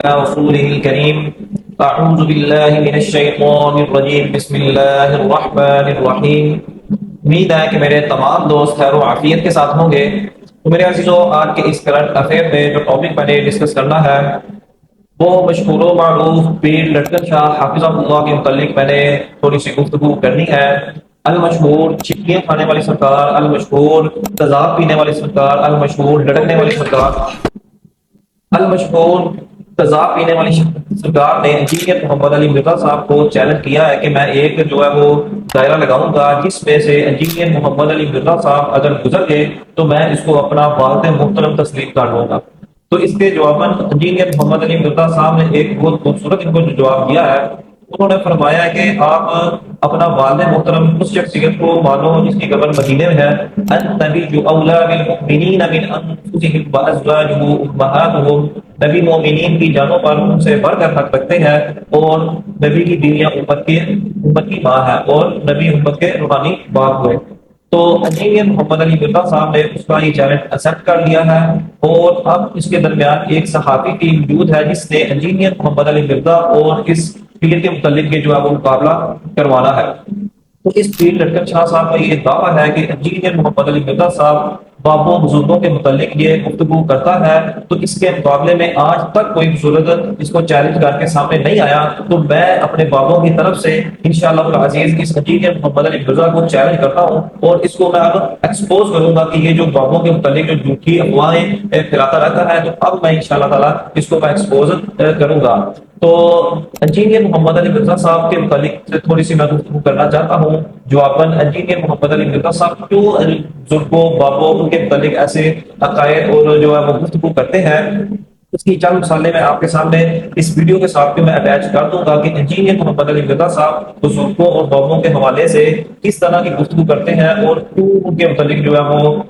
رسوله الكريم أعوذ بالله من الشيطان الرجيم بسم اللہ الرحمن الرحیم۔ امید ہے کہ میرے تمام دوست خیر و عافیت کے ساتھ ہوں گے۔ تو میرے عزیزو، آج کے اس کرنٹ افیئر میں جو ٹاپک میں نے ڈسکس کرنا ہے وہ مشہور و معروف پیر لٹکن شاہ حافظہ اللہ کے متعلق میں نے تھوڑی سی گفتگو کرنی ہے۔ المشہور چٹکیاں کھانے والی سرکار، المشہور تیزاب پینے والی سرکار، المشہور لٹکنے والی سرکار، المشہور تیزاب پینے والی سرکار نے انجینئر محمد علی مرزا صاحب کو چیلنج کیا ہے کہ میں ایک جو ہے وہ دائرہ لگاؤں گا جس میں سے انجینئر محمد علی مرزا صاحب اگر گزر گئے تو میں اس کو اپنا والد محترم تسلیم کر لوں گا۔ تو اس کے جواباً انجینئر محمد علی مرزا صاحب نے ایک بہت خوبصورت ان کو جو جواب دیا ہے، انہوں نے فرمایا کہ آپ اپنا والد محترم اس شخصیت کو مانو جس کی قبر مدینے میں ہے۔ النبی اولی بالمؤمنین من انفسهم وازواجہ امہاتہم، نبی مومنین کی جانوں پر ان سے بڑھ کر حق رکھتے ہیں، اور نبی کی بیویاں امت کی ماں ہے، اور نبی امت کے روحانی باپ ہوئے۔ تو انجینئر محمد علی مرزا صاحب نے اس کا یہ چیلنج ایکسپٹ کر لیا ہے، اور اب اس کے درمیان ایک صحافی کی وجود ہے جس نے انجینئر محمد علی مرزا اور اس پیر کے متعلق جو ہے وہ مقابلہ کروانا ہے۔ تو اس پیر لٹکن شاہ صاحب کا یہ دعویٰ ہے کہ انجینئر محمد علی مرزا صاحب بابوں بزرگوں کے متعلق یہ گفتگو کرتا ہے، تو اس کے مقابلے میں آج تک کوئی بزرگ اس کو چیلنج کر کے سامنے نہیں آیا۔ تو میں اپنے بابوں کی طرف سے انشاءاللہ العزیز اس انجینئر محمد علی مرزا کو چیلنج کرتا ہوں، اور اس کو میں اب ایکسپوز کروں گا کہ یہ جو بابوں کے متعلق جو جھوٹی افواہیں پھیلاتا رہتا ہے، تو اب میں انشاءاللہ تعالیٰ اس کو میں ایکسپوز کروں گا۔ تو انجینئر محمد علی مرزا صاحب کے متعلق تھوڑی سی میں گفتگو کرنا چاہتا ہوں۔ جواباً انجینئر محمد علی مرزا صاحب کیوں بزرگوں بابوں ان کے متعلق ایسے عقائد اور جو ہے وہ گفتگو کرتے ہیں، اس کی چند مثالیں میں آپ کے سامنے اس ویڈیو کے ساتھ میں اٹیچ کر دوں گا کہ انجینئر محمد علی مرزا صاحب بزرگوں اور بابوں کے حوالے سے کس طرح کی گفتگو کرتے ہیں، اور کیوں ان کے متعلق جو ہے وہ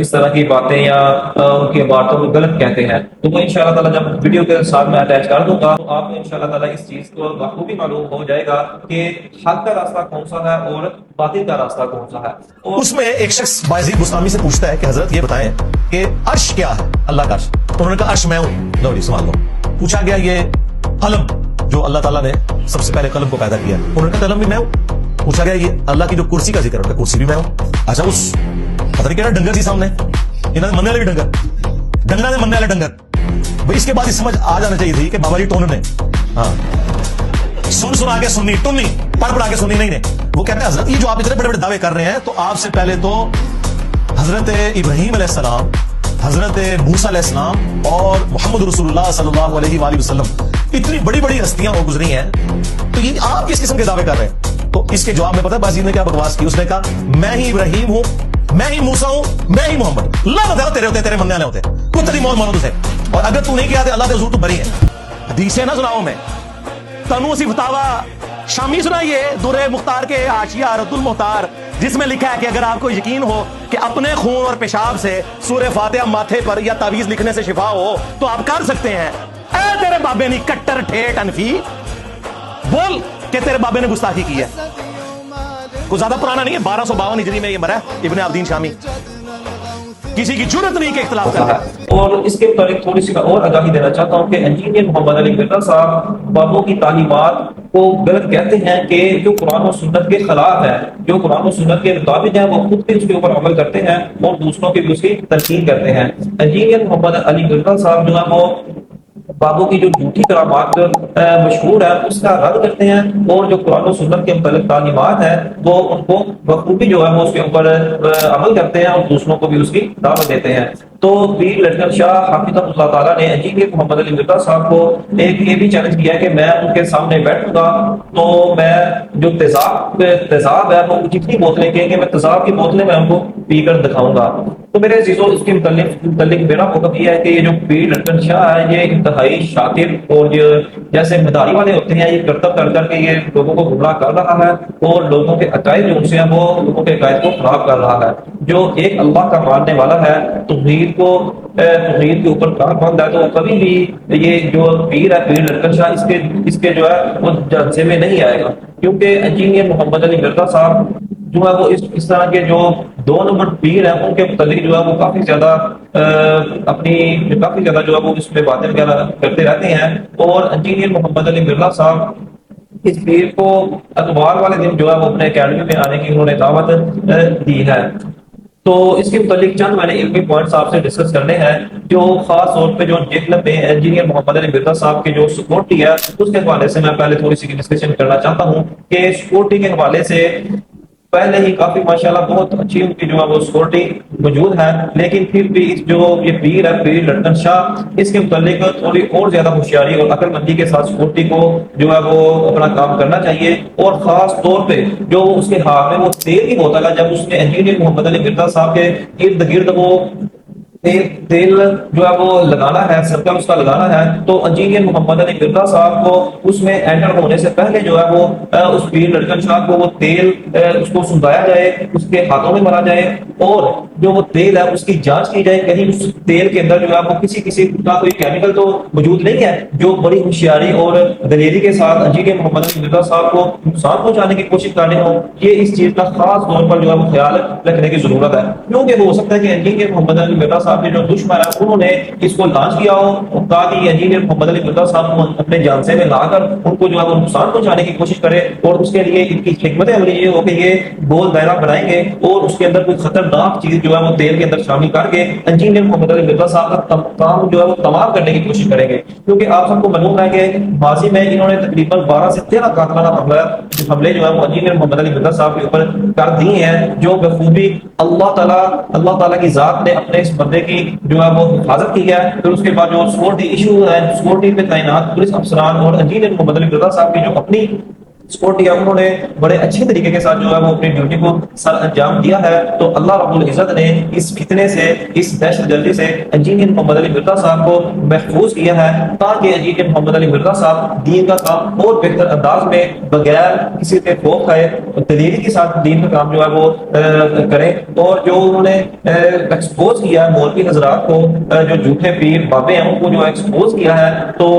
اس طرح کی باتیں یا ان کی عبارتوں کو غلط کہتے ہیں۔ تو وہ انشاءاللہ تعالیٰ جب ویڈیو کے ساتھ میں اٹیچ کر دوں گا تو آپ کو انشاءاللہ تعالیٰ اس چیز کو بخوبی معلوم ہو جائے گا کہ حق کا راستہ کون سا ہے اور باطل کا راستہ کون سا ہے۔ اس میں ایک شخص بایزید بستامی سے پوچھتا ہے کہ حضرت یہ بتائیں کہ عرش کیا ہے؟ اللہ کا عرش۔ انہوں نے کہا عرش میں ہوں۔ لو جی سوال لو۔ پوچھا گیا یہ قلم جو اللہ تعالیٰ نے سب سے پہلے قلم کو پیدا کیا، انہوں نے کہا قلم بھی میں ہوں۔ پوچھا گیا یہ اللہ کی جو کرسی کا ذکر ہے، کرسی بھی میں ہوں۔ اچھا اس پتہ نہیں کہنا ڈنگر سی سامنے، انہوں نے مننے والے بھی ڈنگر نے مننے والے ڈنگر بھائی، اس کے بعد سمجھ آ جانا چاہیے تھی کہ بابا جی ٹون نے سنا کے سننی، ٹننی پڑھ کے سننی نہیں نے۔ وہ کہتے ہیں حضرت یہ جو آپ اتنے بڑے بڑے دعوے کر رہے ہیں، تو آپ سے پہلے تو حضرت ابراہیم علیہ السلام، حضرت موسیٰ علیہ السلام اور محمد رسول اللہ صلی اللہ علیہ وآلہ وسلم اتنی بڑی بڑی ہستیاں وہ گزری ہیں، تو یہ آپ کس قسم کے دعوے کر رہے ہیں؟ تو اس کے جواب میں پتہ ہے بازی نے کیا بکواس کی؟ اس نے کہا میں ہی ابراہیم ہوں، میں ہی موسیٰ ہوں، میں ہی محمد۔ اللہ بتا تیرے ہوتے تیرے مننے والے ہوتے کوئی تیری مول مانو تجھے، اور اگر تو نہیں کیا تو اللہ کے حضور تو بری ہے۔ حدیثیں نہ سناؤ میں تنو اسی فتاوا شامی سنائیے در مختار کے حاشیہ رد المختار، جس میں لکھا ہے کہ اگر آپ کو یقین ہو کہ اپنے خون اور پیشاب سے سورہ فاتحہ ماتھے پر یا تعویذ لکھنے سے شفا ہو تو آپ کر سکتے ہیں۔ اے تیرے بابے نے کٹر ٹھیٹ انفی، بول کہ تیرے بابے نے گستاخی کی ہے۔ کوئی زیادہ پرانا نہیں ہے، 1252 ہجری میں یہ مرا ہے ابن عابدین شامی۔ کسی کی جرت نہیں کہ اختلاف کرتا ہے۔ اور اس کے متعلق تھوڑی سی میں اور آگاہی دینا چاہتا ہوں کہ انجینئر محمد علی مرزا صاحب بابوں کی تعلیمات کو غلط کہتے ہیں کہ جو قرآن و سنت کے خلاف ہے، جو قرآن و سنت کے مطابق ہے وہ خود بھی اس کے اوپر عمل کرتے ہیں اور دوسروں کی بھی اس کی تلقین کرتے ہیں۔ انجینئر محمد علی مرزا صاحب جو ہے وہ بابوں کی جو جھوٹی کرامات مشہور ہے اس کا رد کرتے ہیں، اور جو قرآن و سنت کے متعلق تعلیمات ہیں وہ ان کو بخوبی جو ہے وہ اس کے اوپر عمل کرتے ہیں اور دوسروں کو بھی اس کی دعوت دیتے ہیں۔ تو پیر لٹکن شاہ حافظہ اللہ تعالیٰ نے انجینئر محمد علی مرزا صاحب کو ایک یہ بھی چیلنج کیا کہ میں ان کے سامنے بیٹھوں گا تو میں جو تیزاب ہے وہ جتنی بوتلیں کہیں گے میں تیزاب کی بوتلیں میں ان کو پی کر دکھاؤں گا۔ تو میرے عزیزوں اس کے متعلق میرا موقف یہ ہے کہ یہ جو پیر لٹکن شاہ ہے یہ انتہائی شاطر اور جیسے مداری والے ہوتے ہیں، یہ کرتب کر کر کے یہ لوگوں کو گمراہ کر رہا ہے اور لوگوں کے عقائد جو ان سے ہیں وہ لوگوں کے عقائد کو خراب کر رہا ہے۔ جو ایک اللہ کا ماننے والا ہے، توحید کے اوپر کام بند ہے، تو کبھی بھی یہ جو پیر ہے پیر لٹکن شاہ اس کے جو ہے وہ جلسے میں نہیں آئے گا، کیونکہ انجینئر محمد علی مرزا صاحب جو ہے وہ اس طرح کے جو 2 نمبر پیر ہیں ان کے متعلق جو ہے وہ کافی زیادہ کافی زیادہ جو ہے وہ اس میں باتیں وغیرہ کرتے رہتے ہیں. اور انجینئر محمد علی مرزا صاحب اس پیر کو اتوار والے دن جو ہے وہ اپنے اکیڈمی میں آنے کی انہوں نے دعوت دی ہے. تو اس کے متعلق چند میں نے علمی پوائنٹس آپ سے ڈسکس کرنے ہیں جو خاص طور پہ جو جہلم میں انجینئر محمد علی مرزا صاحب کے جو سکیورٹی ہے اس کے حوالے سے میں پہلے تھوڑی سی ڈسکشن کرنا چاہتا ہوں کہ سکیورٹی کے حوالے سے پہلے ہی کافی ماشاءاللہ بہت اچھی ان کی جو ہے وہ سکیورٹی موجود ہے، لیکن پھر بھی جو یہ پیر ہے پیر لٹکن شاہ اس کے متعلق تھوڑی اور زیادہ ہوشیاری اور عقل مندی کے ساتھ سکیورٹی کو جو ہے وہ اپنا کام کرنا چاہیے. اور خاص طور پہ جو اس کے ہاتھ میں وہ تیل کی بوتل ہے، جب اس نے انجینئر محمد علی مرزا صاحب کے ارد گرد وہ تیل جو ہے وہ لگانا ہے، سرکل اس کا لگانا ہے، تو انجینئر محمد علی مرزا صاحب کو اس میں انٹر ہونے سے پہلے جو ہے وہ اس پیر لٹکن شاہ کو وہ تیل اس کو سنگایا جائے، اس کے ہاتھوں میں مرا جائے اور جو وہ تیل ہے اس کی جانچ کی جائے کہیں اس تیل کے اندر جو ہے وہ کسی کا کوئی کیمیکل تو موجود نہیں ہے. جو بڑی ہوشیاری اور دلیری کے ساتھ انجینئر محمد علی مرزا صاحب کو نقصان پہنچانے کی کوشش کر رہے ہوں، یہ اس چیز کا خاص طور پر جو ہے وہ خیال رکھنے کی ضرورت ہے. کیونکہ ہو سکتا ہے کہ انجینئر محمد علی مرزا صاحب کے جو دشمن ہے انہوں نے اس کو لانچ کیا ہو تاکہ انجینئر محمد علی مرزا صاحب کو اپنے جانسے میں لا کر ان کو جو ہے وہ نقصان پہنچانے کی کوشش کرے، اور اس کے لیے ان کی حکمت عملی یہ ہو کہ یہ گول دائرہ بنائیں گے اور اس کے اندر کوئی خطرناک چیز جو ہے وہ تیل کے اندر شامل کر کے انجینئر محمد علی مرزا صاحب کا کام جو ہے وہ تمام کرنے کی کوشش کریں گے. کیونکہ آپ سب کو معلوم ہے کہ ماضی میں انہوں نے تقریباً 12 سے 13 قاتلانہ حملے جو ہے وہ انجینئر محمد علی مرزا صاحب کے اوپر کر دیے ہیں، جو بخوبی اللہ تعالیٰ کی ذات نے اپنے اس بندے کی جو ہے وہ حفاظت کی ہے. پھر اس کے بعد جو سکیورٹی ایشو ہے، سکیورٹی پہ تعینات پولیس افسران اور انجینئر محمد علی مرزا صاحب کی جو اپنی سکیورٹی ہے انہوں نے بڑے اچھے طریقے کے ساتھ جو ہے وہ اپنی ڈیوٹی کو سر انجام دیا ہے. تو اللہ رب العزت نے اس فتنے سے، اس دہشت گردی سے انجینئر محمد علی مرزا صاحب کو محفوظ کیا ہے تاکہ انجینئر محمد علی مرزا صاحب دین کا کام اور بہتر انداز میں بغیر کسی کے خوف کھائے دلیری کے ساتھ دین کا کام جو ہے وہ کریں. اور جو انہوں نے ایکسپوز کیا ہے مولوی حضرات کو، جو جھوٹے پیر بابے ہیں ان کو جو ایکسپوز کیا ہے، تو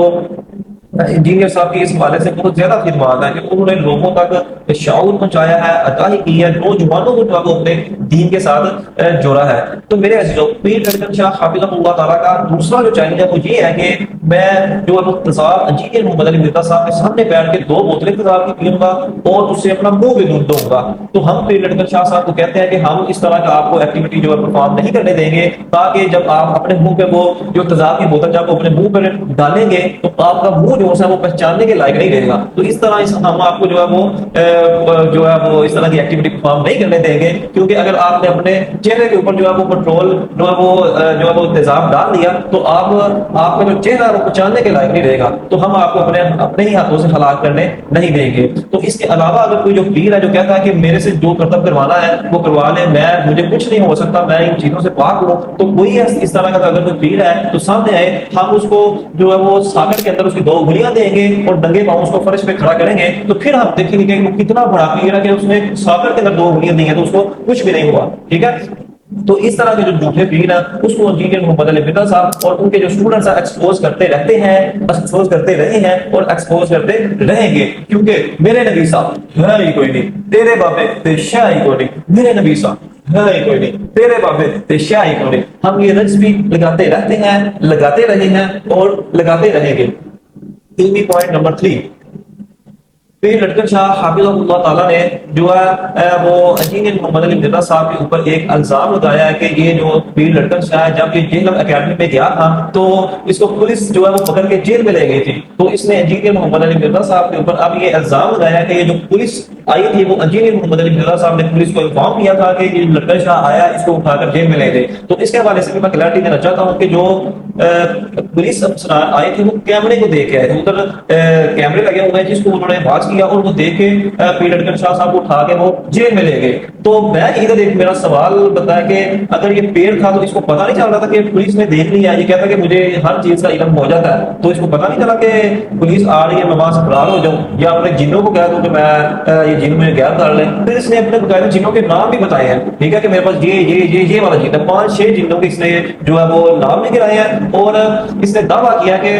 انجینئر صاحب کی اس حوالے سے بہت زیادہ خدمات ہیں کہ انہوں نے لوگوں تک شعور پہنچایا ہے، آگاہی کی ہے، نوجوانوں کو جو ہے اپنے دین کے ساتھ جوڑا ہے. تو میرے عزیزو، پیر لٹکن شاہ حافظہ اللہ تعالیٰ کا دوسرا جو چیلنج ہے وہ یہ ہے کہ میں جو ہے تضاد انجینئر محمد علی مرزا صاحب کے سامنے بیٹھ کے 2 بوتلیں تضاد کی پیوں گا اور اس سے اپنا منہ بھی دوں گا. تو ہم پیر لٹکن شاہ صاحب کو کہتے ہیں کہ ہم اس طرح کا آپ کو ایکٹیویٹی جو ہے پرفارم نہیں کرنے دیں گے تاکہ جب آپ اپنے منہ پہ وہ جو تضاد کی بوتل جب اپنے منہ پہ ڈالیں گے تو آپ کا منہ جو ہے وہ پہچاننے کے لائق نہیں رہے گا. تو اس طرح ہم آپ کو جو ہے وہ اس طرح کی ایکٹیویٹی پرفارم نہیں کرنے دیں گے، کیونکہ اگر آپ نے اپنے چہرے کے اوپر جو ہے وہ پیٹرول جو ہے وہ تیزاب ڈال دیا تو آپ کا جو چہرہ ہے وہ پہچاننے کے لائق نہیں رہے گا. تو ہم آپ کو اپنے ہی ہاتھوں سے ہلاک کرنے نہیں دیں گے. تو اس کے علاوہ اگر کوئی جو پیر ہے جو کہتا ہے کہ میرے سے جو کرتب کروانا ہے وہ کروا لے، مجھے کچھ نہیں ہو سکتا، میں ان چیزوں سے پاک ہوں، تو کوئی اس طرح کا اگر کوئی پیر ہے تو سامنے آئے، ہم اس کو جو ہے وہ ساکٹ کے اندر اس کی 2 انگلیاں دیں گے اور ننگے پاؤں اس کو فرش پہ کھڑا کریں گے. تو پھر ہم دیکھیں گے کہ وہ کتنا بڑا پیر ہے کہ اس نے ساکٹ کے اندر 2 انگلیاں دی ہیں تو اس کو کچھ بھی نہیں ہوا. ٹھیک ہے. تو اس طرح کے جو جھوٹے پیر ہیں اس کو انجینئر محمد علی مرزا صاحب اور ان کے جو اسٹوڈنٹس ایکسپوز کرتے رہتے ہیں، ایکسپوز کرتے رہے ہیں اور ایکسپوز کرتے رہیں گے. کیونکہ میرے نبی صاحب ہے ہی کوئی نہیں، تیرے بابے تے شاہ ہی کوئی نہیں، میرے نبی صاحب ہے ہی کوئی نہیں، تیرے بابے تے شاہ ہی کوئی نہیں. ہم یہ رنس بھی لگاتے رہتے ہیں، لگاتے رہے ہیں اور لگاتے رہیں گے. علمی پوائنٹ نمبر 3، پیر لٹکن شاہ حافظہ اللہ تعالیٰ نے جو ہے وہ انجینئر محمد علی مرزا صاحب کے اوپر ایک الزام لگایا ہے کہ یہ جو پیر لٹکن شاہ جب یہ جہلم اکیڈمی میں گیا تھا تو اس کو پولیس جو ہے وہ پکڑ کے جیل میں لے گئی تھی. تو اس نے انجینئر محمد علی مرزا صاحب کے اوپر اب یہ الزام لگایا کہ یہ جو پولیس آئی تھی وہ انجینئر محمد علی مرزا صاحب نے پولیس کو انفارم کیا تھا کہ یہ لٹکن شاہ آیا، اس کو اٹھا کر جیل میں لے گئے. تو اس کے حوالے سے بھی میں کلیئرٹی دینا چاہتا ہوں کہ جو پولیس افسران آئے تھے وہ کیمرے کو دیکھ کے آئے تھے، ادھر کیمرے لگے ہوئے ہیں جس کو انہوں نے واچ کیا اور وہ دیکھ کے پیر لٹکن شاہ صاحب کو اٹھا کے وہ جیل میں لے گئے. تو میں ادھر ایک میرا سوال بتایا کہ اگر یہ پیر تھا تو اس کو پتہ نہیں چل رہا تھا کہ پولیس نے دیکھ لیا، یہ کہتا کہ مجھے ہر چیز کا علم ہو جاتا ہے، تو اس کو پتہ نہیں چلا کہ پولیس آ رہی ہے میں وہاں سے فرار ہو جاؤں یا اپنے جنوں کو کہہ دوں کہ میں یہ جن میں غائب کر لیں. پھر اس نے اپنے باقاعدہ جنوں کے نام بھی بتائے ہیں. ٹھیک ہے کہ میرے پاس یہ والا جن ہے، 5-6 جنوں کے اس نے جو ہے وہ نام بھی گرائے ہیں اور اس نے دعویٰ کیا کہ